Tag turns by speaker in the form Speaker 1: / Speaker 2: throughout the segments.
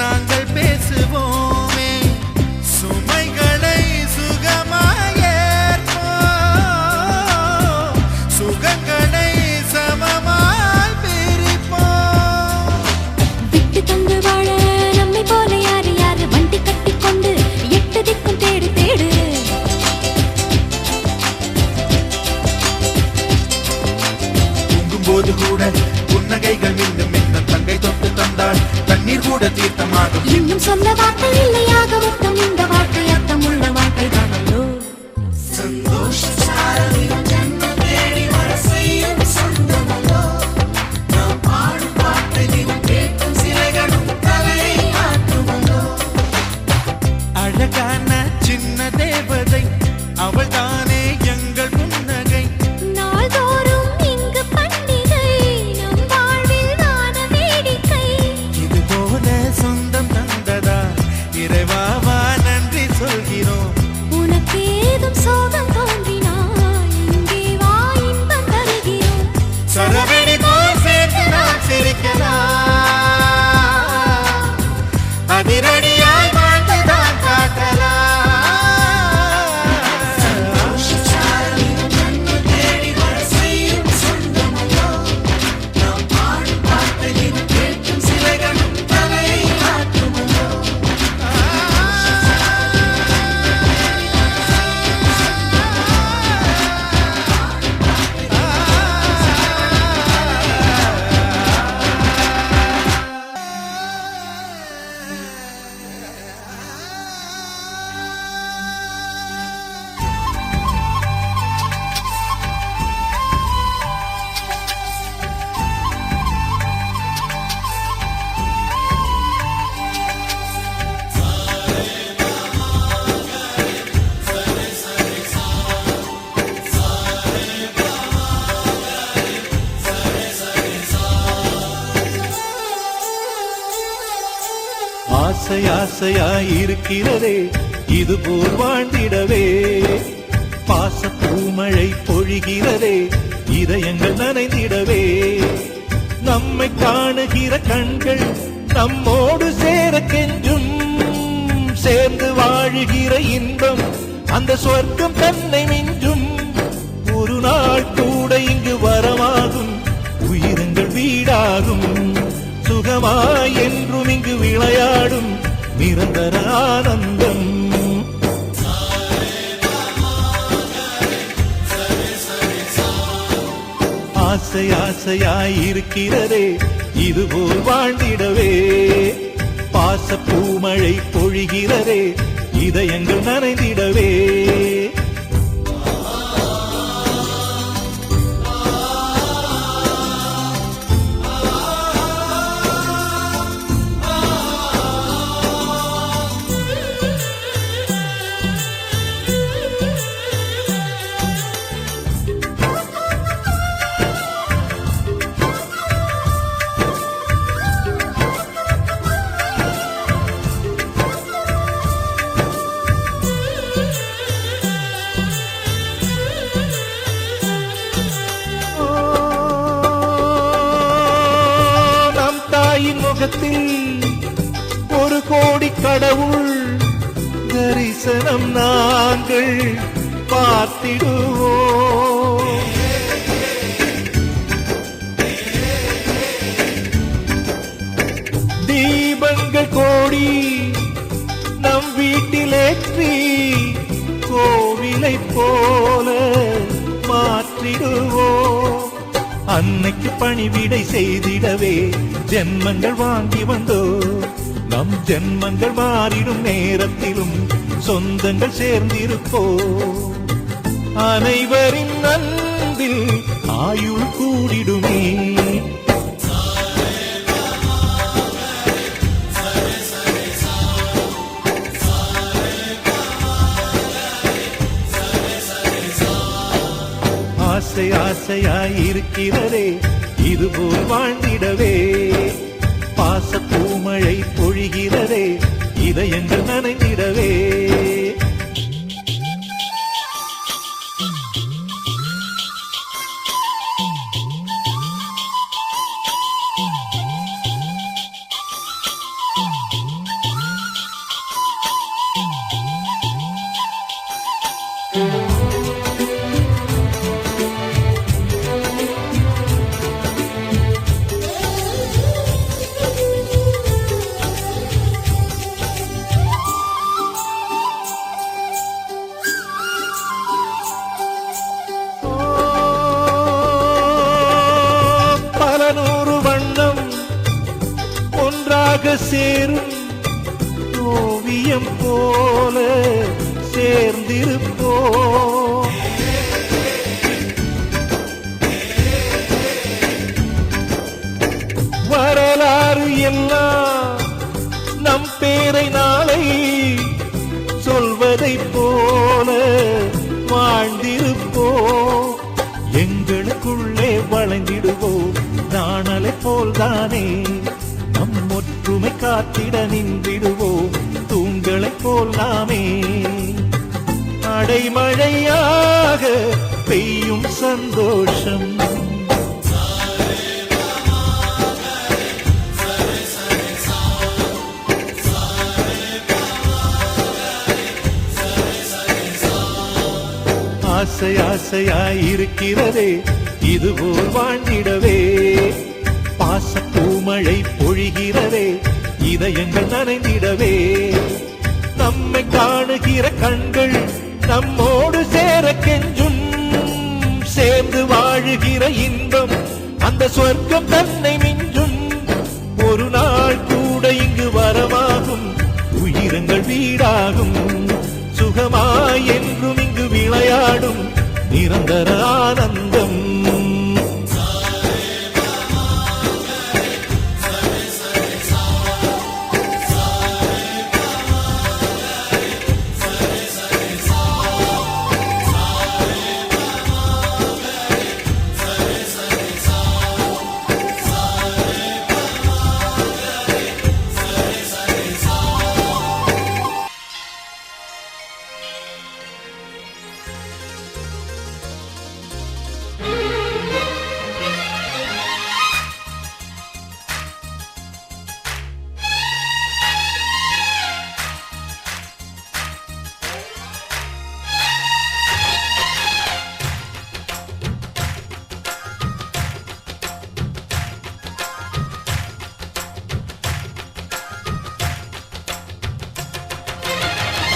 Speaker 1: நாங்கள் பேசுவோமே சுமைகளை சுகமாயேற்போம் சுகங்களை சமமாய் பிரிப்போம்
Speaker 2: விட்டு தந்து வாழ நம்மை போல யாரு யாரு வண்டி கட்டி கொண்டு எட்டு திக்கும் தேடு தேடு
Speaker 1: தூங்கும்போது கூட புன்னகைகள் மீண்டும் மீண்டும் தங்கை தொட்டு தந்தாள் தண்ணீர் கூட தீர்த்தமாகும்
Speaker 2: இன்னும் சொல்ல வார்த்தை இல்லையாக முத்தம் இந்த வாழ்க்கை அர்த்தம் உள்ள வாழ்க்கை தானல்லோ
Speaker 1: சந்தோஷ அழகான சின்ன தேவதை அவள் தானே எங்கள் புன்னகை
Speaker 2: நாள்தோறும் இங்கு பண்டிகை நம் வாழ்வில் வான வேடிக்கை
Speaker 1: இது போல சொந்தம் தந்ததா இறைவாவா நன்றி சொல்கிறோம்
Speaker 2: உனக்கு ஏதும் சோகம் தோன்றினாய் இங்கே வா இன்பம் தருகிறோம்
Speaker 1: சரவெடி போல் சேர்த்து நாம் சிரிக்கலாம் அதிரடியாய் வாழ்ந்துதான் காட்டலாம் ஆசை ஆசையாயிருக்கிறதே இது போல் வாழ்ந்திடவே பாச பூமழை பொழிகிறதே இதயங்கள் நனைந்திடவே நம்மை காணுகிற கண்கள் நம்மோடு சேர கெஞ்சும் சேர்ந்து வாழுகிற இன்பம் அந்த சொர்க்கம் தன்னை மிஞ்சும் ஒரு நாள் கூட இங்கு வரமாகும் உயிரங்கள் வீடாகும் சுகமாய் என்றும் இங்கு விளையாடும் நிரந்தர ஆனந்தம் ஆசை ஆசையாயிருக்கிறதே இதுபோல் வாழ்ந்திடவே பாச பூமழை பொழிகிறதே இதயங்கள் நனைந்திடவே முகத்தில் ஒரு கோடி கடவுள் தரிசனம் நாங்கள் பார்த்திடுவோம் தீபங்கள் கோடி நம் வீட்டிலேற்றி கோவிலை போல மாற்றிடுவோம் அன்னைக்கு பணிவிடை செய்திடவே ஜென்மங்கள் வாங்கி வந்தோ நம் ஜென்மங்கள் மாறிடும் நேரத்திலும் சொந்தங்கள் சேர்ந்திருப்போ அனைவரின் அன்பில் ஆயுள் கூடிடுமே ஆசை ஆசையாயிருக்கிறதே இதுபோல் வாழ்ந்திடவே பாச பூமழை பொழிகிறதே இதயங்கள் நனைந்திடவே
Speaker 3: சேரும் ஓவியம் போல சேர்ந்திருப்போம். வரலாறு எல்லாம் நம் பேரை நாளை சொல்வதைப் போல வாழ்ந்திருப்போம். எங்களுக்குள்ளே வளைந்திடுவோம் நாணலை போல்தானே. நம் ஒற்றுமை காத்திட நின்றிடுவோம் தூண்களைப் போல் நாமே. அடைமழையாக பெய்யும் சந்தோஷம் ஆசை ஆசையாயிருக்கிறதே இதுபோல் வாழ்ந்திடவே. பாசப்பூமழை பொழிகிறதே இதயங்கள் நனைந்திடவே. நம்மை காணுகிற கண்கள் நம்மோடு சேர கெஞ்சும். சேர்ந்து வாழுகிற இன்பம் அந்த சொர்க்கம் தன்னை மிஞ்சும். ஒரு நாள் கூட இங்கு வரமாகும் உயிரங்கள் வீடாகும். சுகமாய் என்றும் இங்கு விளையாடும் நிரந்தர ஆனந்தம்.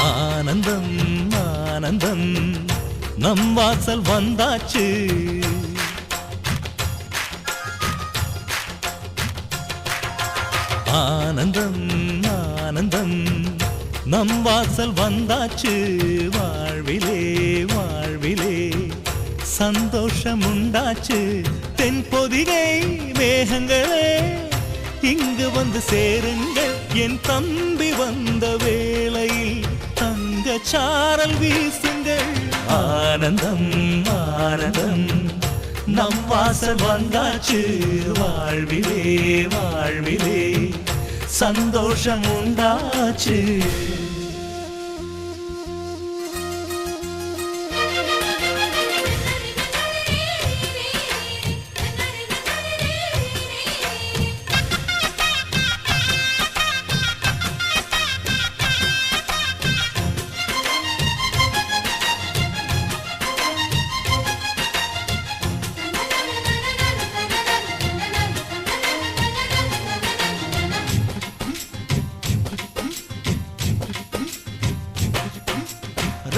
Speaker 3: ஆனந்தம் ஆனந்தம் நம் வாசல் வந்தாச்சு. ஆனந்தம் ஆனந்தம் நம் வாசல் வந்தாச்சு. வாழ்விலே வாழ்விலே சந்தோஷம் உண்டாச்சு. தென் பொதிகை மேகங்களே இங்கு வந்து சேருங்கள். என் தம்பி வந்த வேளையில் தங்க சாரல் வீசுங்கள். ஆனந்தம் ஆனந்தம் நம் வாசல் வந்தாச்சு. வாழ்விலே வாழ்விலே சந்தோஷம் உண்டாச்சு.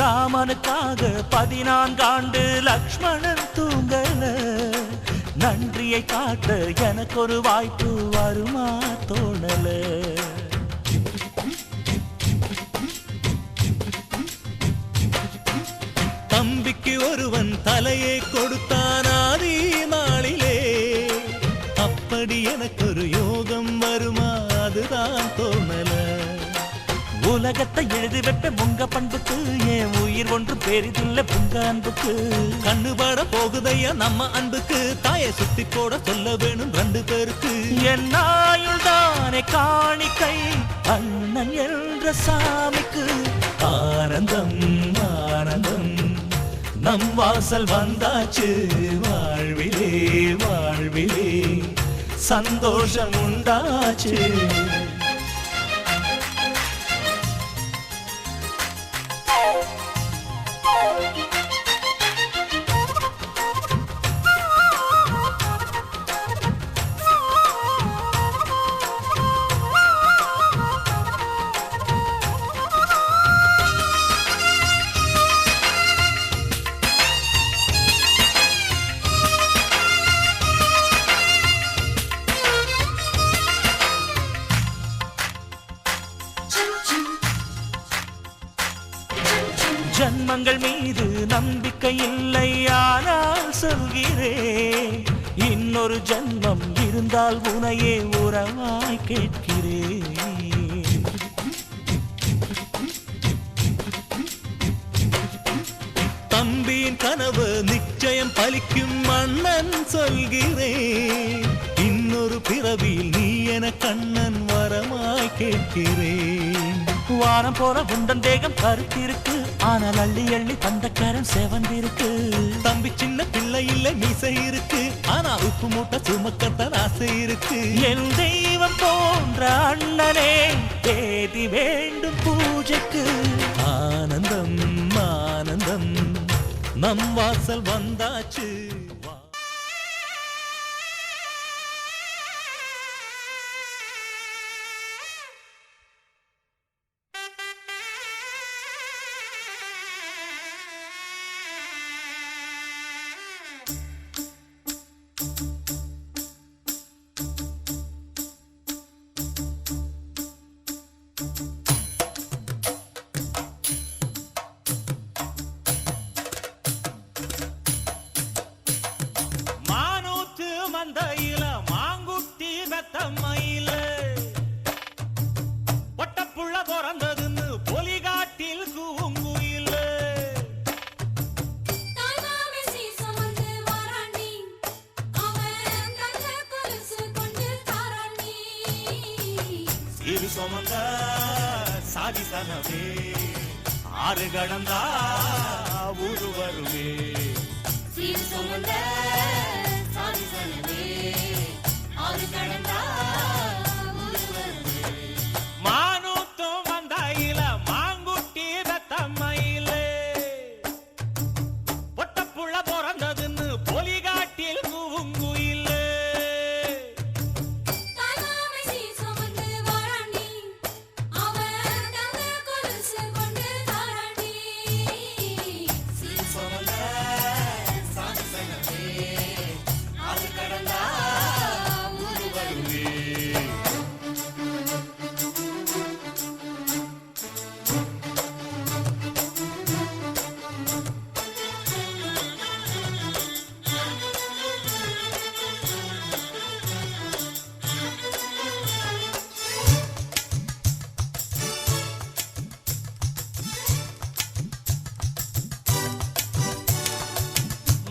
Speaker 3: ராமனுக்காக 14 ஆண்டு லக்ஷ்மணன் தூங்கல. நன்றியை காட்ட எனக்கு ஒரு வாய்ப்பு வருமா தோணல. தம்பிக்கு ஒருவன் தலையை கொடுத்தான் ஆதி நாளிலே. அப்படி எனக்கு ஒரு யோகம் வருமா அதுதான் தோணல. உலகத்தை எழுதி வைப்ப உங்க பண்புக்கு. என் உயிர் ஒன்று பெரிதில்லை உங்க அன்புக்கு. கண்ணுபட போகுதையா நம்ம அன்புக்கு. தாயை சுத்தி போட சொல்ல வேணும் 2 பேருக்கு. என் ஆயுள் தானே காணிக்கை அண்ணன் என்ற சாமிக்கு. ஆனந்தம் ஆனந்தம் நம் வாசல் வந்தாச்சு. வாழ்விலே வாழ்விலே சந்தோஷம் உண்டாச்சு. ஜன்மங்கள் மீது நம்பிக்கை இல்லை, ஆனால் சொல்கிறேன் இன்னொரு ஜன்மம் இருந்தால் உனையே உறவாய் கேட்கிறேன். தம்பியின் கனவு நிச்சயம் பலிக்கும் மன்னன் சொல்கிறேன், இன்னொரு பிறவியில் நீ என கண்ணன் வரமாய் கேட்கிறேன். வானம் போல உண்டன் தேகம் கருத்திருக்கு, ஆனால் அள்ளி அள்ளி தந்த கரம் செவந்திருக்கு. தம்பி சின்ன பிள்ளை இல்லை மீசை இருக்கு, ஆனா உப்பு மூட்டை சுமக்கத்தான் ஆசை இருக்கு. என் தெய்வம் போன்ற அண்ணனே தேதி வேண்டும் பூஜைக்கு. ஆனந்தம் ஆனந்தம் நம் வாசல் வந்தாச்சு. மந்தையில மாங்குட்டி வெத்தம்மையில ஒட்டப்புள்ள பிறந்ததுன்னு பொலிகாட்டில் கூங்குயில. இரு சுமந்த சாதி சனவே ஆறு கடந்தா ஊரு வருவே. மானூத்தும் வந்தாயில மாங்குட்டி வெத்தம்மையில ஒட்டப்புள்ள பிறந்ததுன்னு பொலிகாட்டில் கூங்குயில.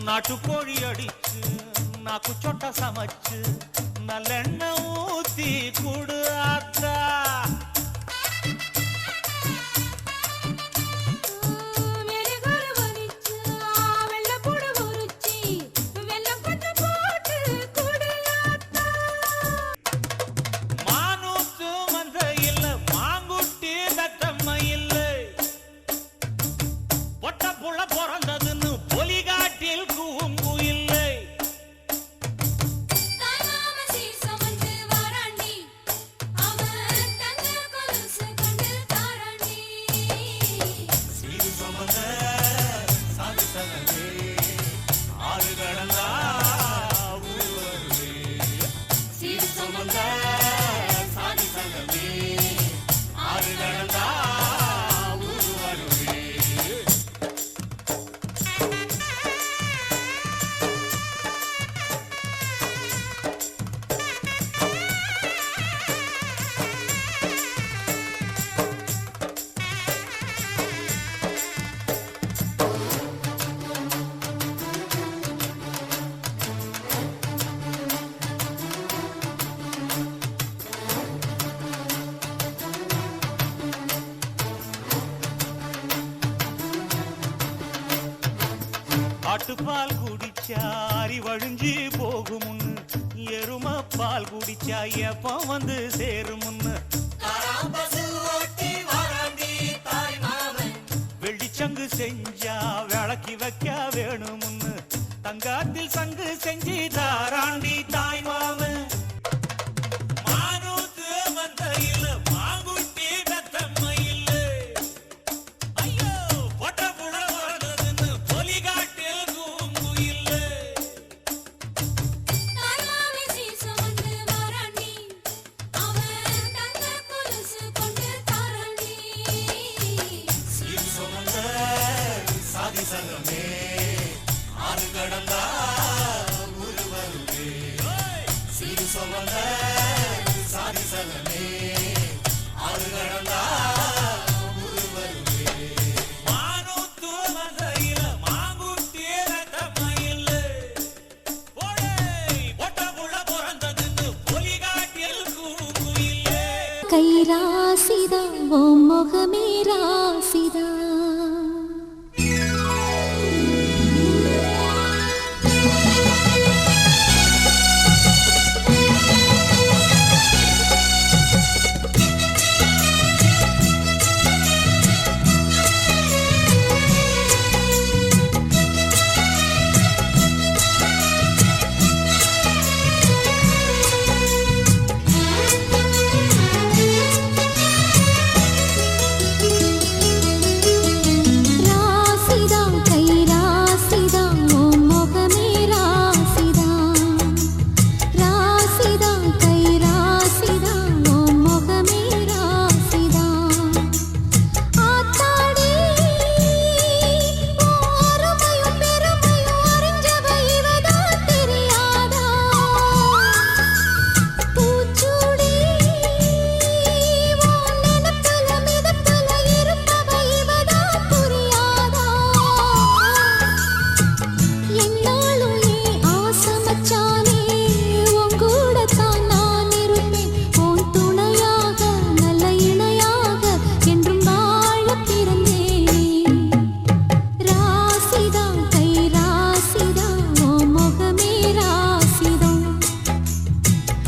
Speaker 3: நாட்டுக்கோழி அடிச்சு நாக்கு சொட்ட சமைச்சு நல்லெண்ணெய் ஊத்தி குடு ஆத்தா. மானூத்து மந்தையில் மாங்குட்டி வெத்தம்மையில் ஒட்டப்புள்ள பிறந்ததுன்னு பொலிகாட்டில் கூங்குயில்லை. ஆட்டுப்பால் குடிச்சா அறிவழிஞ்சி போகுமுன்னு, எரும பால் குடிச்சா எப்ப வந்து சேருமுன்னு. வெள்ளிச்சங்கு செஞ்சா விளக்கி வைக்க வேணுமுன்னு, தங்காத்தில் சங்கு செஞ்சு தாராண்டி தாய் மாமன். மானூத்து மந்தையில மாங்குட்டி வெத்தம்மையில ஐயோ ஒட்டப்புள்ள பிறந்ததுன்னு பொலிகாட்டில் கூங்குயில்ல. சீர் சுமந்த
Speaker 2: ஓ முகமே ராசிதா.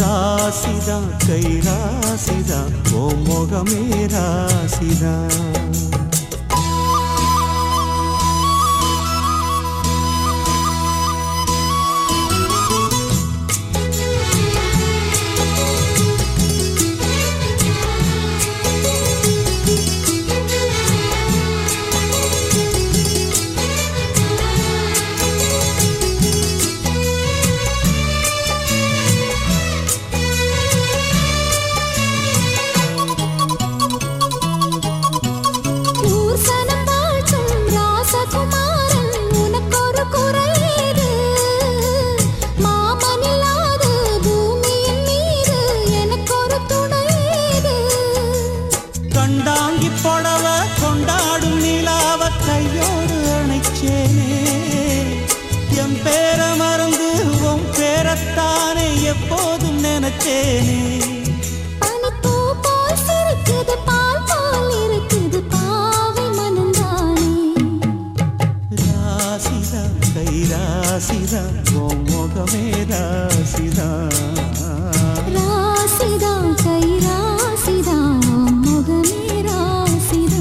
Speaker 3: ராசிதா கை ராசிதா ஓ முகமே ராசிதா. கண்டாங்கி புடவ கொண்டாடும் நிலாவ கையோடு அணைச்சேனே, என் பேர மறந்து உன் பேரத்தானே எப்போதும் நினைச்சேனே.
Speaker 2: பனிப்பூ போல் சிரிக்குது பால் போல் இருக்குது பாவை மனந்தானே.
Speaker 3: ராசிதா கை ராசிதா ஓ முகமே ராசிதா.
Speaker 2: ராசிதா கை ராசிதா ஓ முகமே ராசிதா.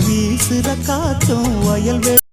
Speaker 3: வீசுற காத்தும் வயல்